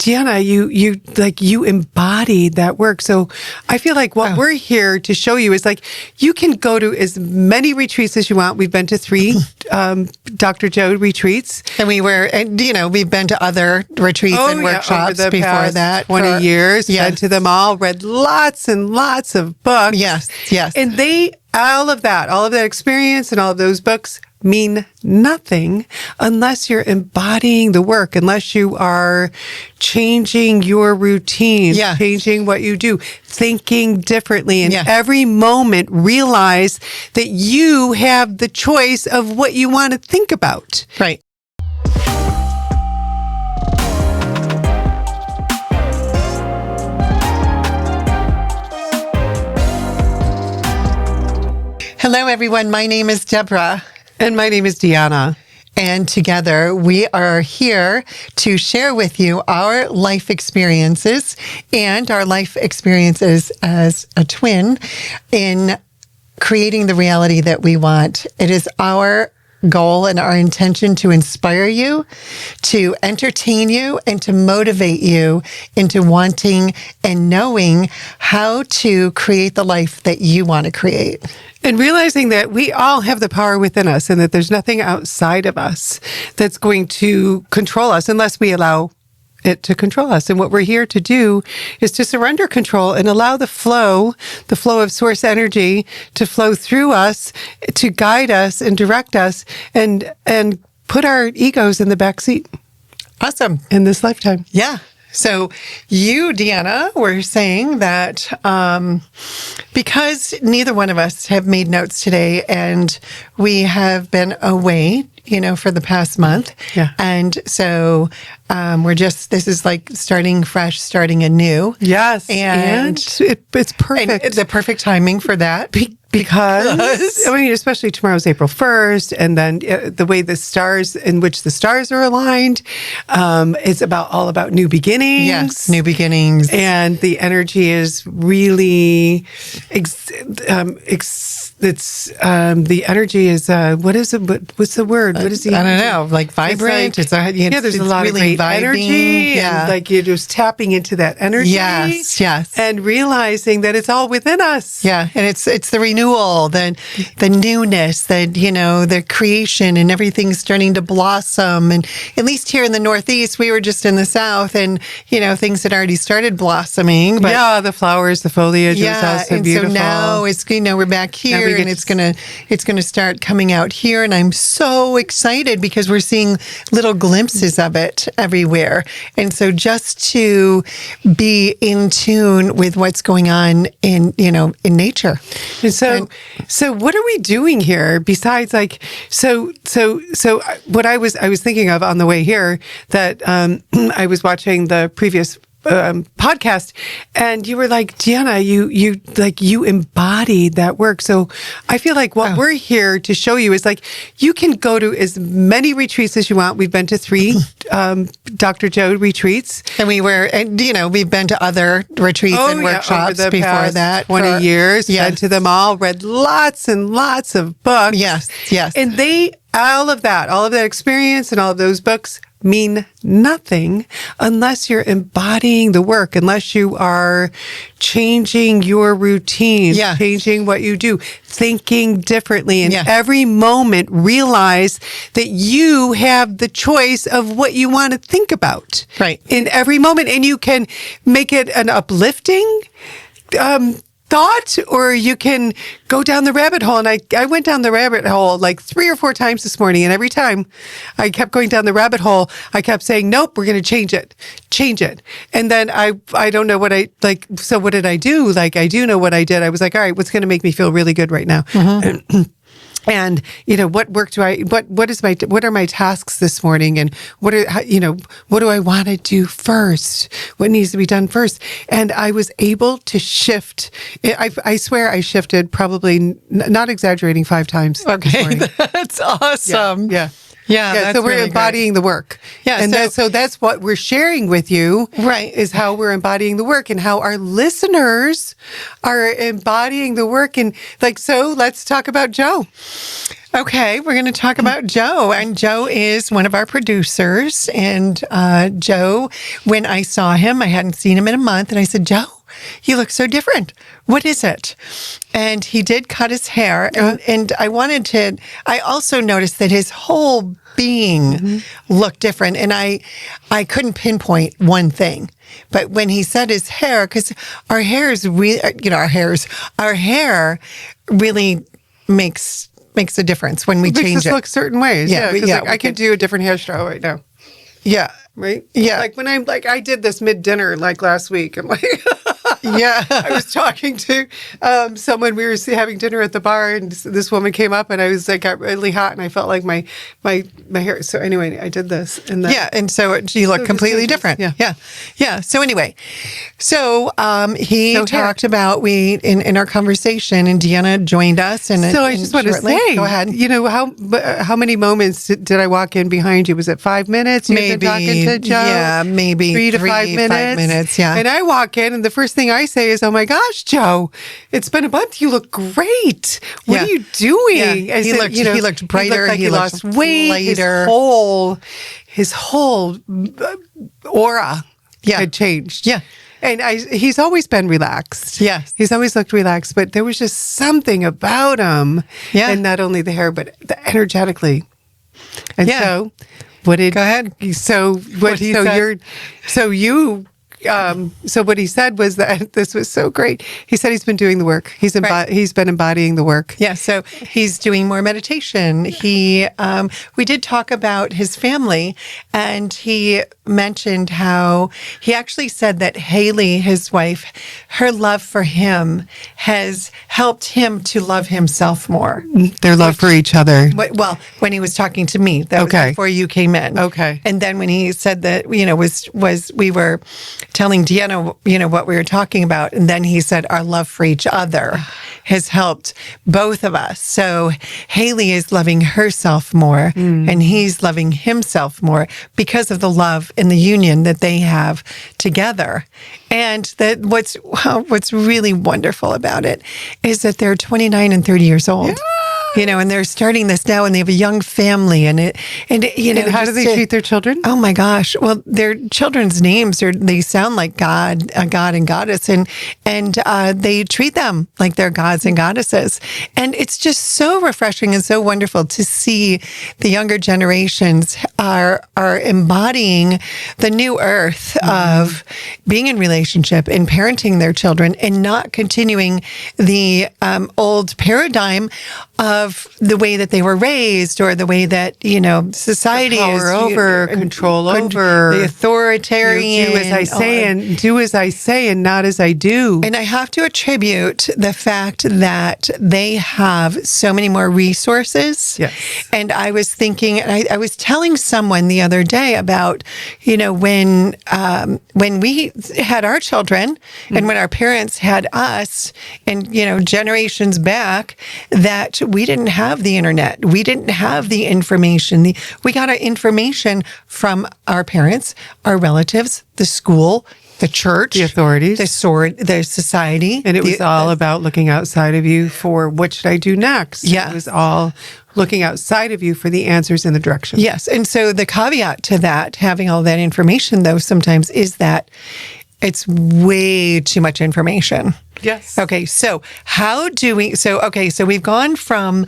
Deanna, you embodied that work. So I feel like what we're here to show you is like, you can go to as many retreats as you want. We've been to 3 Dr. Joe retreats. And we've been to other retreats and workshops over the before past that. 20 years. Yes. Been to them all, read lots and lots of books. Yes. And all of that experience and all of those books mean nothing unless you're embodying the work, unless you are changing your routine, changing what you do, thinking differently. And every moment realize that you have the choice of what you want to think about. Right. Hello, everyone. My name is Deborah. And my name is Deanna. And together we are here to share with you our life experiences and our life experiences as a twin in creating the reality that we want. It is our goal and our intention to inspire you, to entertain you, and to motivate you into wanting and knowing how to create the life that you want to create. And realizing that we all have the power within us and that there's nothing outside of us that's going to control us unless we allow it to control us. And what we're here to do is to surrender control and allow the flow of source energy to flow through us, to guide us and direct us, and put our egos in the back seat. Awesome. In this lifetime. Yeah. So you, Deanna, were saying that because neither one of us have made notes today and we have been away, for the past month. Yeah. And so this is like starting fresh, starting anew. Yes. And it's perfect. And the perfect timing for that. Because, especially tomorrow's April 1st, and then the way the stars, in which the stars are aligned, is all about new beginnings. Yes, new beginnings. And the energy is really, the energy is, what is it? What's the word? What is the energy? I don't know, like vibrant. There's a lot of great energy. Yeah. And like you're just tapping into that energy. Yes. And realizing that it's all within us. Yeah. And it's the renewal, the newness, the creation, and everything's starting to blossom. And at least here in the Northeast, we were just in the South, and things had already started blossoming. But the flowers, the foliage was also beautiful. So now it's we're back here, and it's gonna start coming out here, and I'm so excited because we're seeing little glimpses of it everywhere. And so just to be in tune with what's going on in nature. And so what are we doing here besides what I was thinking of on the way here, that I was watching the previous podcast, and you were like, Deanna, you embodied that work. So I feel like what we're here to show you is like, you can go to as many retreats as you want. We've been to 3 Dr. Joe retreats. And we've been to other retreats and workshops over the before past that. 20 years. Yes. Been to them all, read lots and lots of books. Yes. And all of that experience and all of those books mean nothing unless you're embodying the work, unless you are changing your routine, changing what you do, thinking differently. And every moment realize that you have the choice of what you want to think about. Right. In every moment. And you can make it an uplifting thought, or you can go down the rabbit hole. And I went down the rabbit hole like 3 or 4 times this morning. And every time I kept going down the rabbit hole, I kept saying, nope, we're going to change it. And then I don't know what so what did I do? Like, I do know what I did. I was like, all right, what's going to make me feel really good right now? Mm-hmm. And, what work what are my tasks this morning? And what do I want to do first? What needs to be done first? And I was able to shift. I swear I shifted probably, not exaggerating, 5 times. Okay. That's awesome. Yeah. Yeah, that's so we're really embodying the work. Yeah, and so that's what we're sharing with you. Right. Is how we're embodying the work and how our listeners are embodying the work. And so let's talk about Joe. Okay, we're going to talk about Joe. And Joe is one of our producers. And Joe, when I saw him, I hadn't seen him in a month. And I said, Joe, you look so different. What is it? And he did cut his hair. And I also noticed that his whole being looked different. And I couldn't pinpoint one thing. But when he said his hair, because our hair is really, our hair really makes a difference when we change it. Look certain ways. Yeah. I could do a different hairstyle right now. Yeah. Right? Yeah. Like when I'm I did this mid-dinner last week. I'm like, yeah. I was talking to someone. We were having dinner at the bar, and this woman came up, and I was got really hot, and I felt like my hair. So anyway, I did this, and and so you look completely different. Yeah. So anyway, he talked about in our conversation, and Deanna joined us, and so I just want to say, go ahead. How many moments did I walk in behind you? Was it 5 minutes? You've been talking to Joe? Yeah, maybe 3 to 5 minutes. 5 minutes. Yeah, and I walk in, and the first thing I say is, "Oh my gosh, Joe, it's been a month. You look great. What are you doing?" Yeah. He looked brighter. He lost weight. Lighter. His whole aura had changed. Yeah. And he's always been relaxed. Yes. He's always looked relaxed, but there was just something about him. Yeah. And not only the hair, but energetically. And so, go ahead. So what he said. So what he said was that this was so great. He said he's been doing the work. He's been embodying the work. Yeah. So he's doing more meditation. We did talk about his family, and he mentioned how he actually said that Haley, his wife, her love for him has helped him to love himself more. Their love for each other. Well, when he was talking to me, that was before you came in. Okay. And then when he said that, we were telling Deanna, what we were talking about. And then he said, our love for each other has helped both of us. So Haley is loving herself more and he's loving himself more because of the love and the union that they have together. And that what's really wonderful about it is that they're 29 and 30 years old. Yeah. And they're starting this now, and they have a young family, and how do they treat their children? Oh my gosh! Well, their children's names they sound like God, a god and goddess, and they treat them like they're gods and goddesses, and it's just so refreshing and so wonderful to see the younger generations are embodying the new earth of being in relationship and parenting their children, and not continuing the old paradigm of the way that they were raised, or the way that society control over, the authoritarian. Do as I say and do as I say and not as I do. And I have to attribute the fact that they have so many more resources. Yes. And I was thinking, and I was telling someone the other day about when we had our children and when our parents had us, and generations back, that we didn't have the internet. We didn't have the information. We got our information from our parents, our relatives, the school, the church, the authorities, the society. And it was all about looking outside of you for what should I do next? Yeah. It was all looking outside of you for the answers and the direction. Yes. And so the caveat to that, having all that information, though, sometimes is that it's way too much information. Yes. Okay. So so we've gone from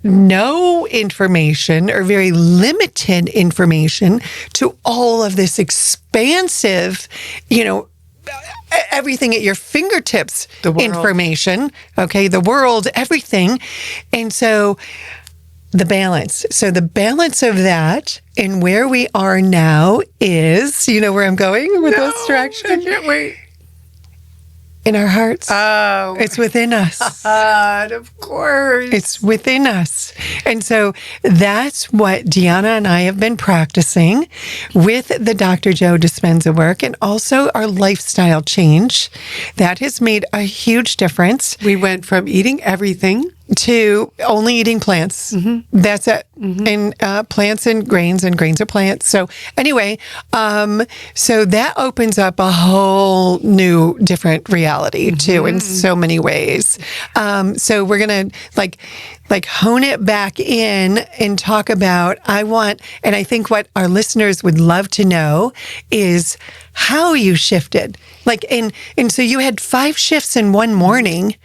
no information or very limited information to all of this expansive, everything at your fingertips, the world. Information. Okay. The world, everything. And so the balance. So the balance of that and where we are now is, where I'm going with this direction? I can't wait. In our hearts. Oh. It's within us. Of course. It's within us. And so that's what Deanna and I have been practicing with the Dr. Joe Dispenza work, and also our lifestyle change. That has made a huge difference. We went from eating everything to only eating plants. That's it. And plants and grains are plants. So anyway, so that opens up a whole new different reality too in so many ways. So we're going to like hone it back in and talk about, and I think what our listeners would love to know is how you shifted. And so you had 5 shifts in one morning,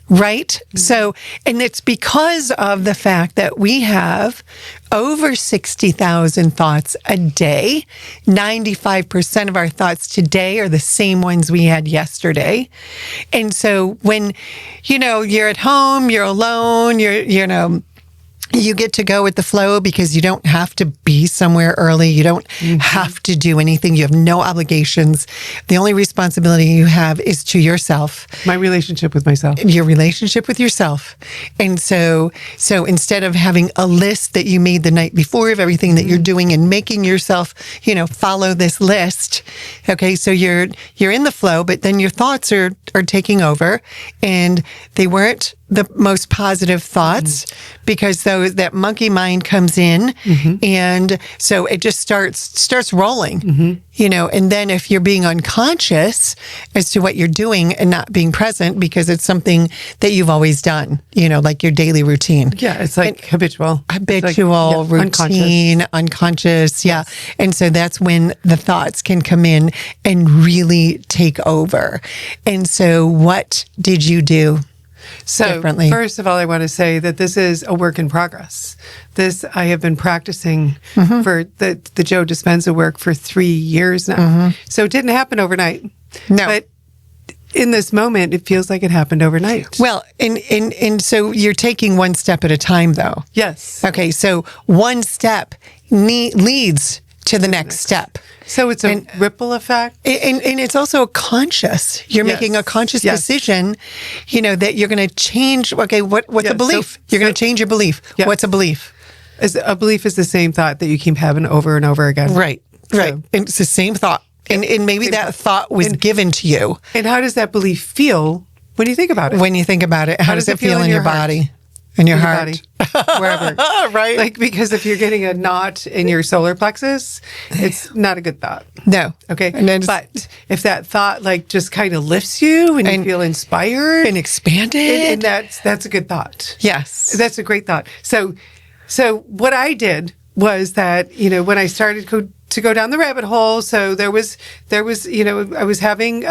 right? So, and it's because of the fact that we have over 60,000 thoughts a day. 95% of our thoughts today are the same ones we had yesterday. And so when, you're at home, you're alone, you get to go with the flow because you don't have to be somewhere early. You don't have to do anything. You have no obligations. The only responsibility you have is to yourself. My relationship with myself. Your relationship with yourself. And so instead of having a list that you made the night before of everything that you're doing and making yourself, follow this list. Okay. So you're in the flow, but then your thoughts are taking over, and they weren't the most positive thoughts because that monkey mind comes in, and so it just starts rolling, and then if you're being unconscious as to what you're doing and not being present because it's something that you've always done, like your daily routine. Yeah, it's like habitual routine, unconscious. Yeah. And so that's when the thoughts can come in and really take over. And so what did you do? So first of all, I want to say that this is a work in progress. This I have been practicing for the Joe Dispenza work for 3 years now. So it didn't happen overnight. No. But in this moment, it feels like it happened overnight. Well, and so you're taking one step at a time, though. Yes. Okay, so one step leads to the next step. So it's a ripple effect. And it's also conscious. You're making a conscious decision, that you're going to change. Okay, what's a belief? You're going to change your belief. Yes. What's a belief? A belief is the same thought that you keep having over and over again. Right. And it's the same thought. And maybe that thought was given to you. And how does that belief feel when you think about it? When you think about it, how does it feel in your body? In your heart, wherever, right? Because if you're getting a knot in your solar plexus, it's not a good thought. No, okay. But if that thought just kind of lifts you and you feel inspired and expanded, and that's a good thought. Yes, that's a great thought. So what I did was that when I started to go down the rabbit hole, so there was I was having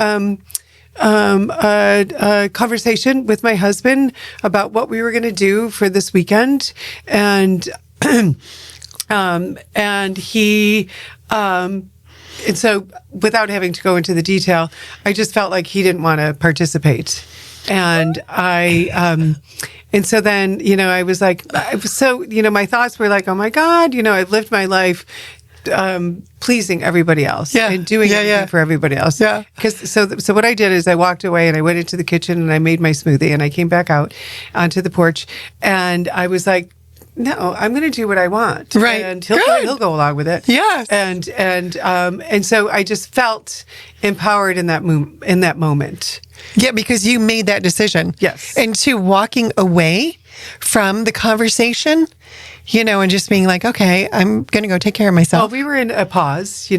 a conversation with my husband about what we were going to do for this weekend, and he and so without having to go into the detail, I just felt like he didn't want to participate, and and so then I was like, my thoughts were like, oh my God, I've lived my life pleasing everybody else and doing everything for everybody else. Yeah. So what I did is I walked away and I went into the kitchen and I made my smoothie and I came back out onto the porch and I was like, no, I'm going to do what I want. Right. And he'll go along with it. Yes. And so I just felt empowered in that moment. Yeah, because you made that decision. Yes. And to walking away from the conversation, and just being like, okay, I'm going to go take care of myself. Well, we were in a pause, I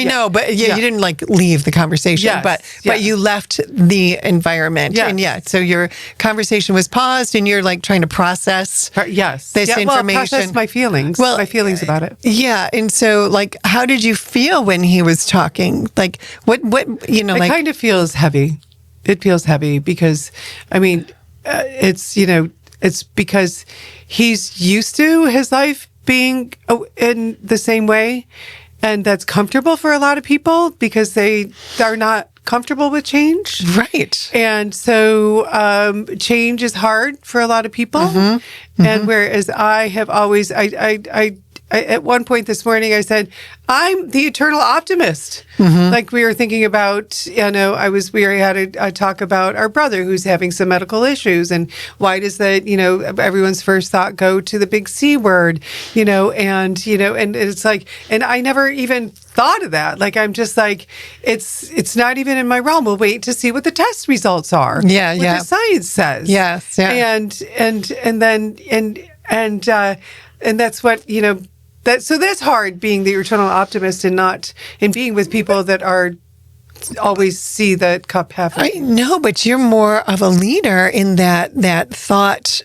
know. But you didn't leave the conversation, but you left the environment. Yes. And so your conversation was paused and you're trying to process this information. Well, process my feelings. My feelings about it. Yeah. And so how did you feel when he was talking? What it kind of feels heavy. It feels heavy because, it's because he's used to his life being in the same way. And that's comfortable for a lot of people because they are not comfortable with change. Right. And so change is hard for a lot of people. And whereas I have always, at one point this morning, I said, I'm the eternal optimist. Like we were thinking about, we had a talk about our brother who's having some medical issues, and why does that, everyone's first thought go to the big C word, and it's like, and I never even thought of that. Like, I'm just like, it's not even in my realm. We'll wait to see what the test results are. What the science says. Yes. Yeah. And that's what, so that's hard, being the eternal optimist and being with people that are always see the cup half. I know, but you're more of a leader in that thought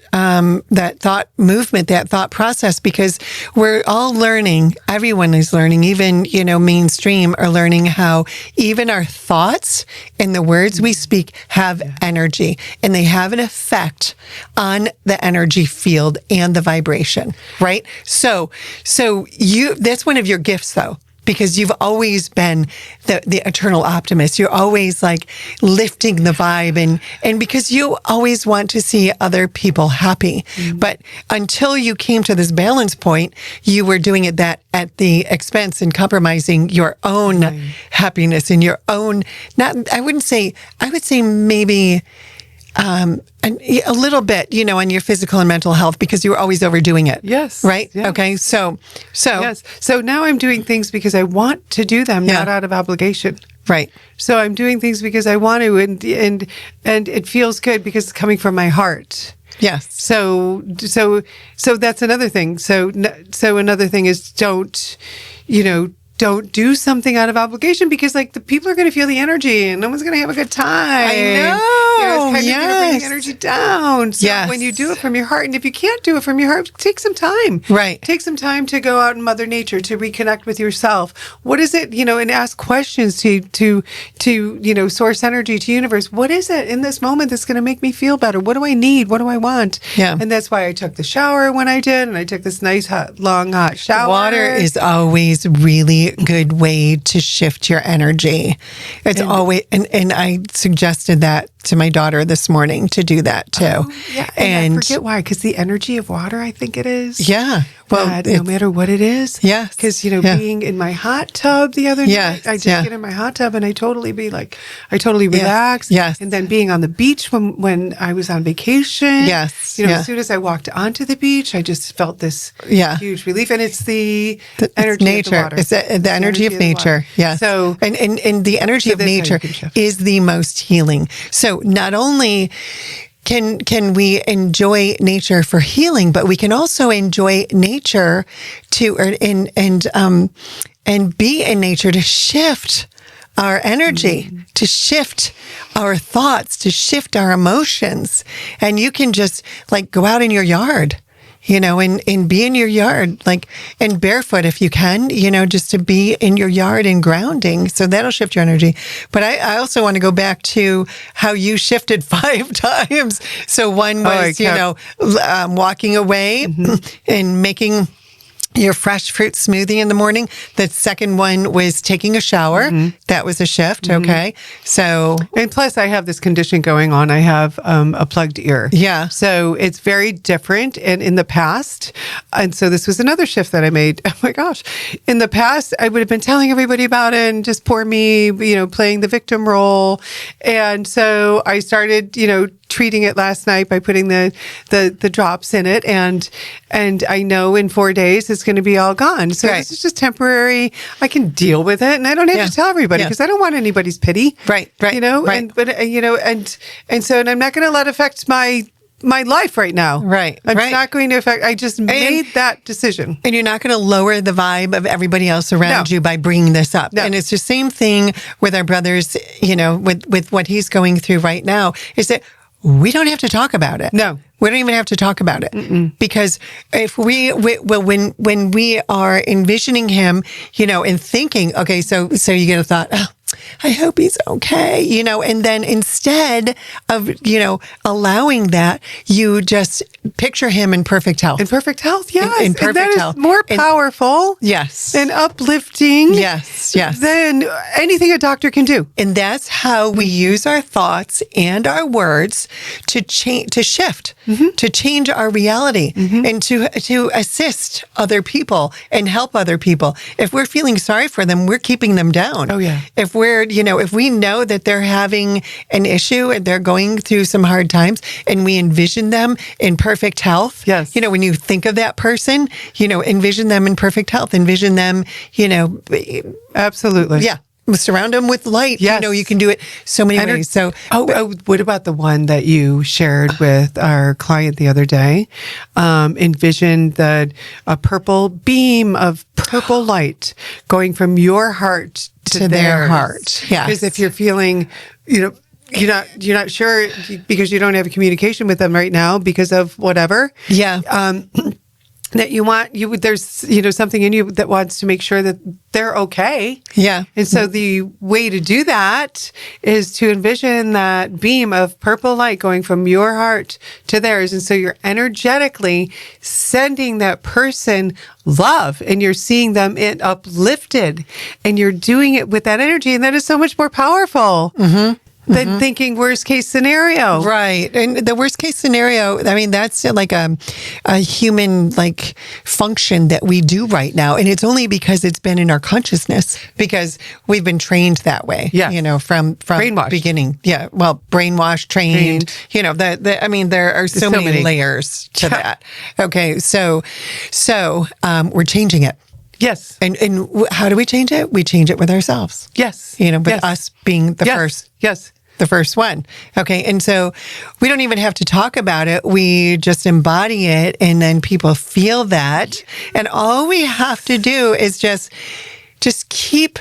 movement, that thought process, because we're all learning. Everyone is learning, even, mainstream are learning how even our thoughts and the words we speak have energy, and they have an effect on the energy field and the vibration, right? So that's one of your gifts, though. Because you've always been the eternal optimist. You're always like lifting the vibe, and because you always want to see other people happy. But until you came to this balance point, you were doing it that at the expense and compromising your own happiness and your own, I would say maybe a little bit, on your physical and mental health, because you were always overdoing it. Yes. Right? Yes. Okay. So. Yes. So now I'm doing things because I want to do them, not out of obligation. Right. So I'm doing things because I want to, and it feels good because it's coming from my heart. Yes. So that's another thing. So another thing is don't do something out of obligation, because like the people are going to feel the energy and no one's going to have a good time. I know. It's kind of going to bring the energy down. So when you do it from your heart, and if you can't do it from your heart, take some time. Right. Take some time to go out in Mother Nature, to reconnect with yourself. What is it, and ask questions to source energy, to universe. What is it in this moment that's going to make me feel better? What do I need? What do I want? Yeah. And that's why I took the shower when I did, and I took this nice long hot shower. Water is always really good way to shift your energy. It's always, and I suggested that to my daughter this morning to do that too. And I forget why, because the energy of water, I think it is. Yeah. Well, no matter what it is. Yes. Because, being in my hot tub the other night, I just get in my hot tub and I totally relax. Yes. And then being on the beach when I was on vacation. Yes. As soon as I walked onto the beach, I just felt this huge relief. And it's the energy nature. of the water. It's the energy of nature. Yes. So, and the energy of nature is the most healing. So not only can we enjoy nature for healing, but we can also enjoy nature and be in nature to shift our energy, to shift our thoughts, to shift our emotions. And you can just like go out in your yard, and be in your yard, like, and barefoot if you can, just to be in your yard and grounding. So that'll shift your energy. But I also want to go back to how you shifted 5 times. So one was, walking away and making your fresh fruit smoothie in the morning. The second one was taking a shower. That was a shift. Okay. So, and plus I have this condition going on. I have a plugged ear. Yeah. So it's very different. And in the past, and so this was another shift that I made. Oh my gosh. In the past, I would have been telling everybody about it, and just poor me, playing the victim role. And so I started, treating it last night by putting the drops in it, and I know in 4 days it's going to be all gone. So this is just temporary. I can deal with it, and I don't have to tell everybody, because I don't want anybody's pity. Right. And so I'm not going to let it affect my life right now. Right. I'm not going to affect. I just made that decision. And you're not going to lower the vibe of everybody else around you by bringing this up. No. And it's the same thing with our brothers, with what he's going through right now, is that we don't have to talk about it. No. We don't even have to talk about it. Because if when we are envisioning him, and thinking, okay, so you get a thought, oh, I hope he's okay, and then instead of, allowing that, you just picture him in perfect health. In perfect health, yes. In perfect and that health. is more powerful. Yes. And uplifting. Yes. Than anything a doctor can do. And that's how we use our thoughts and our words to shift, to change our reality, and to assist other people and help other people. If we're feeling sorry for them, we're keeping them down. Oh, yeah. If if we know that they're having an issue and they're going through some hard times, and we envision them in perfect health. Yes. When you think of that person, envision them in perfect health. Envision them, Absolutely. Yeah. Surround them with light. Yes. You can do it so many ways. So, what about the one that you shared with our client the other day? Envision a purple beam of purple light going from your heart to their theirs. heart. Yes. Because if you're feeling, you're not sure because you don't have a communication with them right now because of whatever. Yeah. That there's something in you that wants to make sure that they're okay. Yeah. And so the way to do that is to envision that beam of purple light going from your heart to theirs. And so you're energetically sending that person love, and you're seeing them uplifted, and you're doing it with that energy. And that is so much more powerful. Than thinking worst case scenario. Right. And the worst case scenario, that's like a human function that we do right now. And it's only because it's been in our consciousness, because we've been trained that way. Yeah. From Brainwashed. beginning. Yeah. Well, brainwashed, trained. There are so many layers to that. Okay. So we're changing it. Yes. And how do we change it? We change it with ourselves. Yes. With us being the first. Yes. The first one. Okay. And so we don't even have to talk about it. We just embody it, and then people feel that. And all we have to do is just keep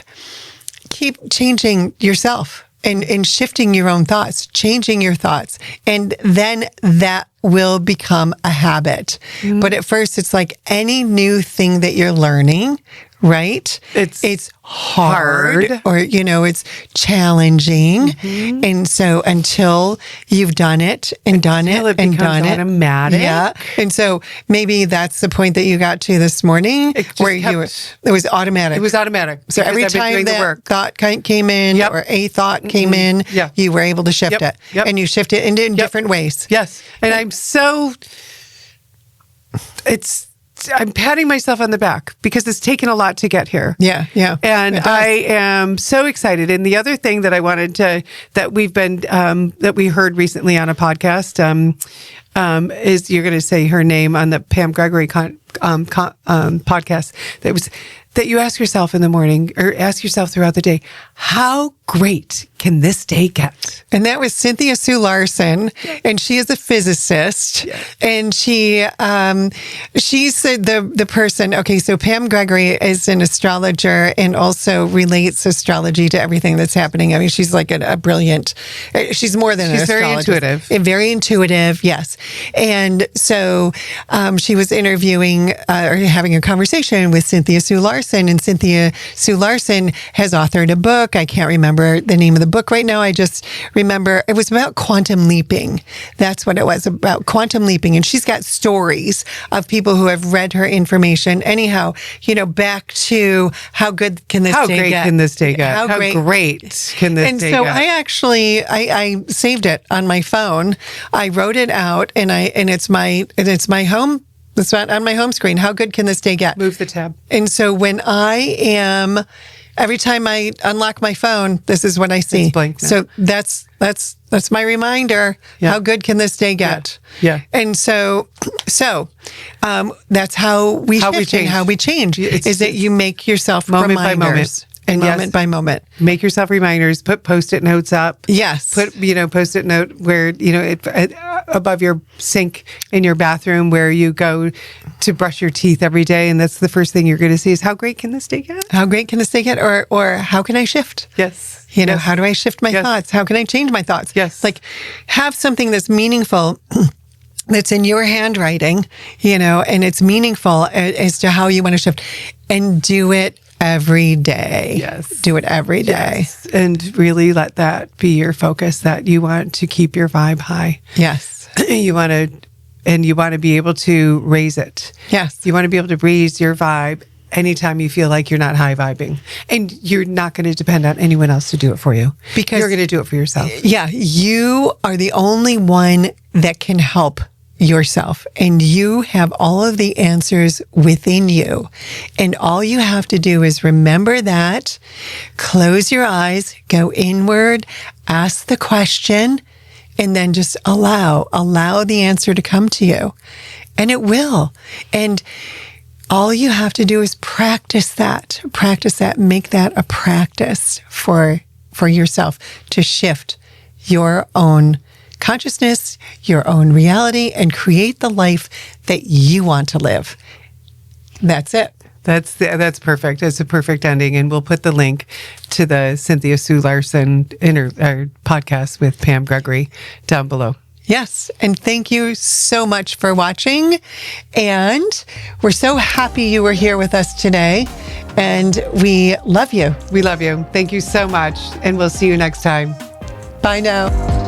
changing yourself and shifting your own thoughts, changing your thoughts. And then that will become a habit. But at first, it's like any new thing that you're learning, right? It's hard, or, it's challenging. And so until you've done it and done it and done it. Automatic. Yeah. And so maybe that's the point that you got to this morning, it was automatic. It was automatic. So every time that thought came in, or a thought came in, you were able to shift it. And you shift it in different ways. Yes. And I'm patting myself on the back because it's taken a lot to get here. Yeah. And I am so excited. And the other thing that I wanted that we heard recently on a podcast, is you're going to say her name on the Pam Gregory podcast. That you ask yourself in the morning, or ask yourself throughout the day, how great can this day get? And that was Cynthia Sue Larson, and she is a physicist, and she's the person. Okay, so Pam Gregory is an astrologer and also relates astrology to everything that's happening. I mean, she's like a brilliant. She's more than an astrologist. Very intuitive. Very intuitive, yes. And so she was interviewing or having a conversation with Cynthia Sue Larson. And Cynthia Sue Larson has authored a book. I can't remember the name of the book right now. I just remember it was about quantum leaping. That's what it was, about quantum leaping. And she's got stories of people who have read her information. Anyhow, back to how good can this day get? How great can this day get? How great can this day get? And so I saved it on my phone. I wrote it out, and it's my home. It's on my home screen. How good can this day get? Move the tab. And so every time I unlock my phone, this is what I see. It's blank now. So that's my reminder. Yeah. How good can this day get? Yeah. And so that's how we change. Is that you make yourself moment reminders. By moment. And moment by moment. Make yourself reminders. Put Post-it notes up. Yes. Put, Post-it note where, above your sink in your bathroom where you go to brush your teeth every day. And that's the first thing you're going to see is how great can this day get? How great can this day get? Or how can I shift? Yes. How do I shift my thoughts? How can I change my thoughts? Yes. Like have something that's meaningful that's in your handwriting, and it's meaningful as to how you want to shift, and do it every day. Yes. Do it every day. Yes. And really let that be your focus, that you want to keep your vibe high. Yes. You want to be able to raise it. Yes. You want to be able to raise your vibe anytime you feel like you're not high vibing. And you're not going to depend on anyone else to do it for you. Because you're going to do it for yourself. Yeah. You are the only one that can help yourself, and you have all of the answers within you. And all you have to do is remember that, close your eyes, go inward, ask the question, and then just allow the answer to come to you. And it will. And all you have to do is practice that, make that a practice for yourself to shift your own consciousness, your own reality, and create the life that you want to live. That's it. That's perfect. It's a perfect ending. And we'll put the link to the Cynthia Sue Larson podcast with Pam Gregory down below. Yes. And thank you so much for watching. And we're so happy you were here with us today. And we love you. We love you. Thank you so much. And we'll see you next time. Bye now.